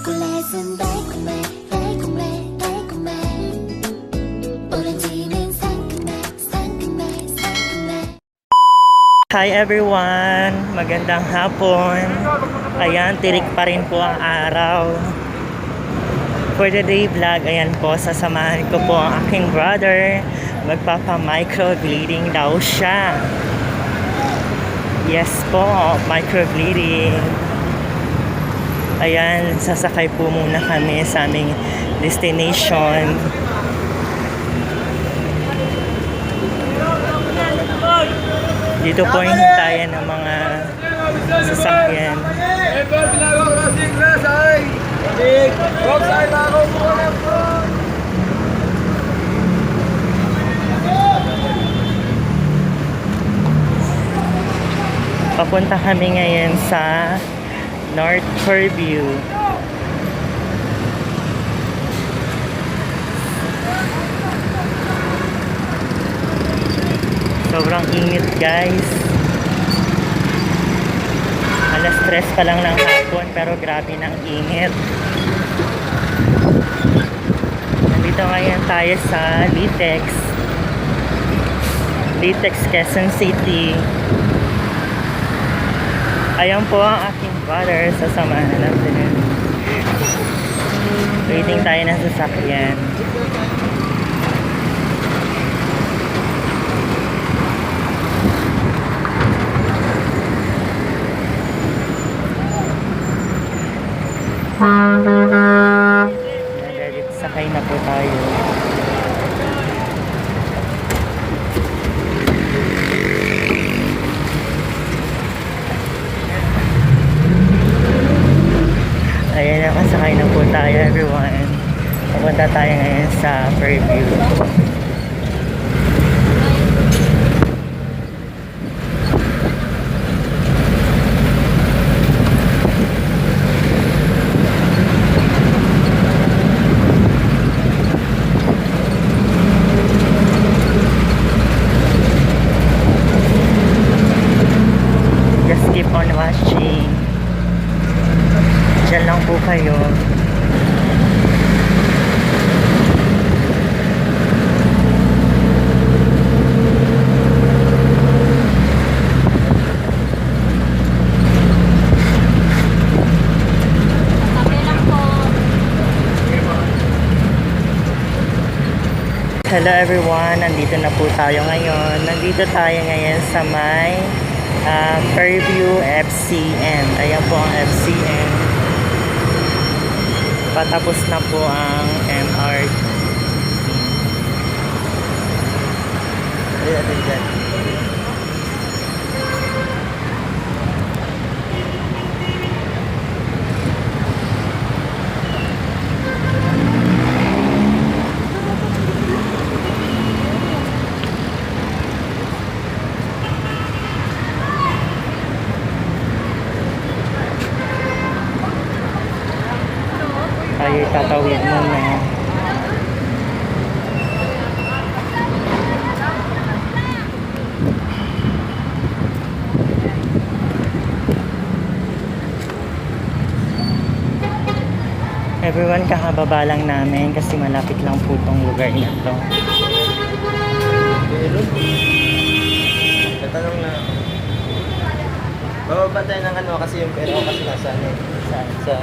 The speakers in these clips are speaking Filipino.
초콜릿은 달콤해 달콤해 달콤해 오렌지는 상큼해 상큼해 상큼해. Hi everyone! Magandang hapon. Ayan, tirik pa rin po ang araw. For the day vlog, ayan po, sasamahan ko po ang aking brother. Magpapa-microbleeding daw siya. Yes po, microbleeding. Ayan, sasakay po muna kami sa aming destination. Dito po yung hintayan ng mga sasakyan. Papunta kami ngayon sa North Fairview. Sobrang init, guys. Alas 3 pa lang ng hapon pero grabe ng init. Nandito ngayon tayo sa Litex, Quezon City. Ayan po ang aking brother, sasamahan natin. Waiting tayo ng sasakyan. Sakay na po tayo. Ayan, nakasakay na po tayo, everyone. Pupunta tayo ngayon sa Fairview. Just keep on watching. Diyan lang po kayo. Hello everyone, nandito na po tayo ngayon. Nandito tayo ngayon sa may Fairview FCN. Ayan po ang FCN. Patapos na po ang MRT. Ayan natin dyan. Tayo tatawid muna. Everyone, kakababa lang namin kasi malapit lang po itong lugar na ito. Tatanong na bababa tayo ng ano kasi yung pera ko kasi nasa ano sa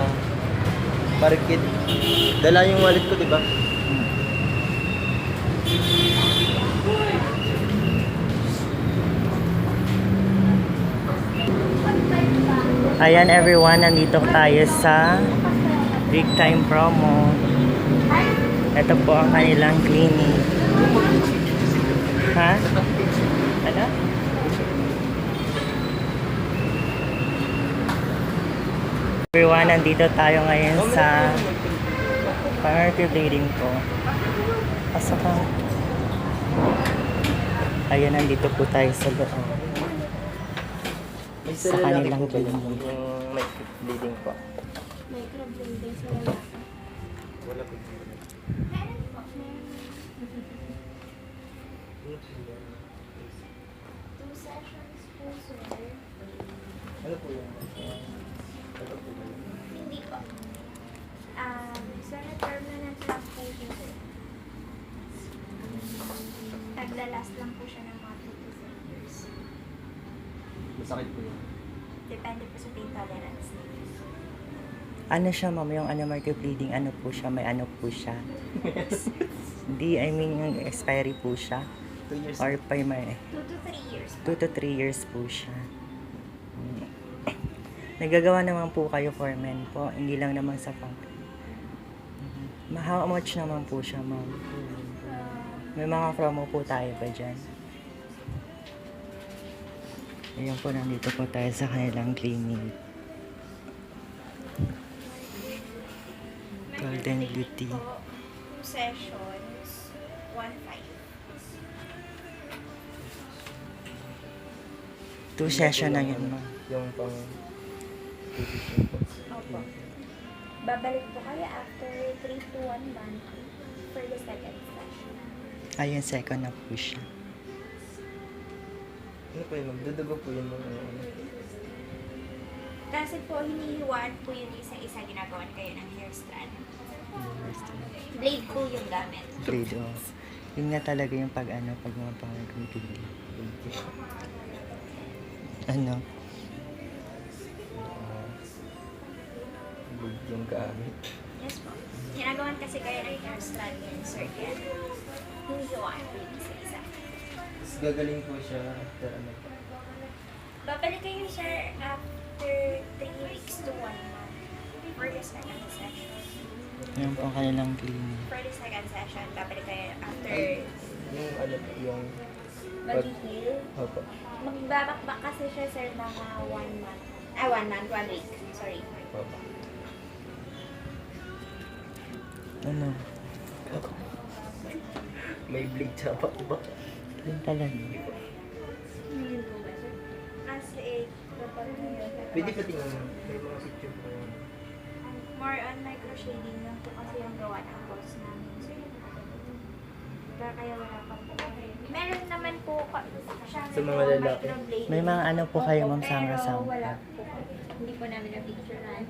Parkit. Dala yung wallet ko, di ba? Ayan everyone, nandito tayo sa big time promo. Ito po ang kanilang clinic. Ha? Ano? Everyone, nandito tayo ngayon sa microbleeding po. Pasok ka. Ayan, nandito po tayo sa loob. Sa kanilang clinic. Yung microbleeding po. Microbleeding sa lalaki. Wala po. Two sessions po, sir. Ano po yun? Hindi pa. permanent lang po siya, sir. Naglalast lang po siya ng mga 2 to 3 years. Masakit po yun. Depende po sa pain tolerance. Ano siya, ma'am? Yung ano, microbleeding, ano po siya? May ano po siya? Hindi, I mean, yung expiry po siya. 2 years. Or pa may 2 to 3 years. 2 to 3 years po siya. Nagagawa naman po kayo for men po, hindi lang naman sa pang. How much naman po siya, ma'am? May mga promo po tayo ba dyan? Ayan po, nandito po tayo sa kanilang clinic. Golden Beauty. 2 sessions, 1.5. 2 session na yun, ma'am. Yung pang position po. Opo. Babalik po kayo after 3 to 1 month for the second session. Ayun, second na po siya. Ano po yun? Magdudugo po yun mga ano. Kasi po, hinihiwaan po yun isa-isa, ginagawan kayo ng hair strand. Blade po yung gamit. Grade off. Yun nga talaga yung pag ano, pag mga pang-completely. Ano? Yung gamit. Yes po. Ginagawan kasi kayo ng hair strand yun, sir. Kaya hinihiwaan po yun isa-isa. Tapos gagaling po siya after ano po. Babalik kayo, sir, after 3 weeks to 1 month for the second session. Yung pang kanilang clinic. For the second session, babalik kayo after Ay, yung ano po, yung... mag-heal. Opo. Magbabakbak kasi siya, sir, ng 1 month. 1 week. Sorry. Opo. Ano? May bleed sa pa ba? Yun talaga. Yun po ba, sir? Kasi, dapat yun. Pwede pa tingnan mo. May mga picture po yun. More on micro-shading lang po kasi yung gawa ng course namin, sir. Kaya wala pa po. Meron naman po siya Sa mga lalaki. microblade. May mga ano po kayo, ma'am, Pero sanga-sanga. wala po. Hindi po namin na-picturean.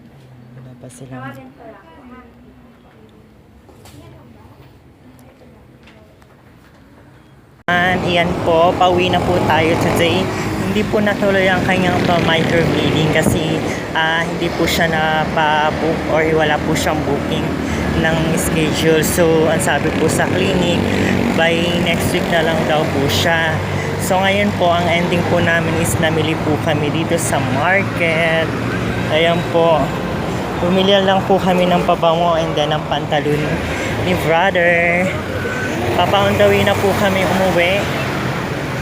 Wala pa silang... Tawagan ko lang po. Iyan po, pauwi na po tayo today. Hindi po natuloy ang kanyang microbleeding kasi hindi po siya napa-book or wala po siyang booking ng schedule. So, ang sabi po sa clinic, by next week na lang daw po siya. So, ngayon po, ang ending po namin is namili po kami dito sa market. Ayan po. Bumili lang po kami ng pabango and then ng pantalon ni brother. Papaundawin na po kami umuwi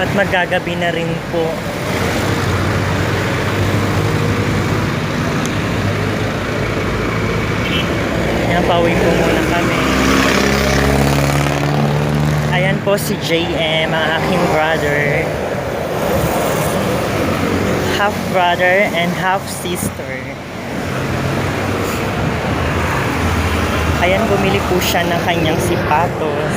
at magagabi na rin po. Ayan, pauwi po muna kami. Ayan po si JM, ang aking brother. Half brother and half sister. Ayan, bumili po siya ng kanyang sipatos.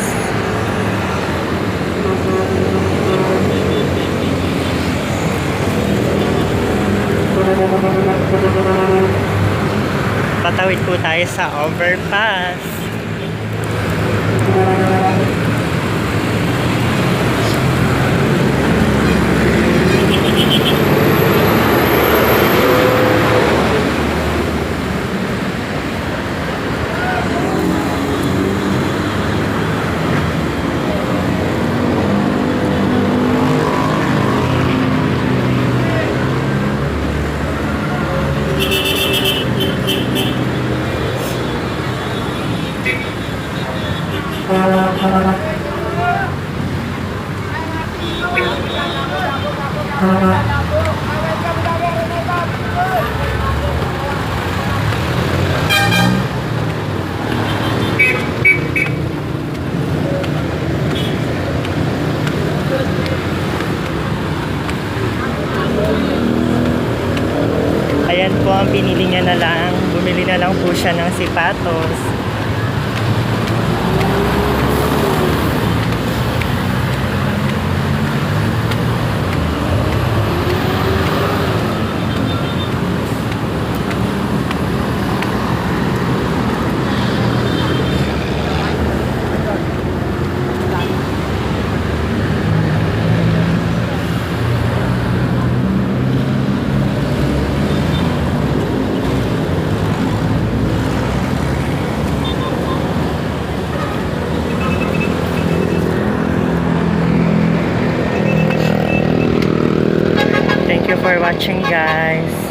Patawid po tayo sa overpass. Ayan po ang pinili niya na lang. Bumili na lang po siya ng sipatos. Thank you for watching, guys.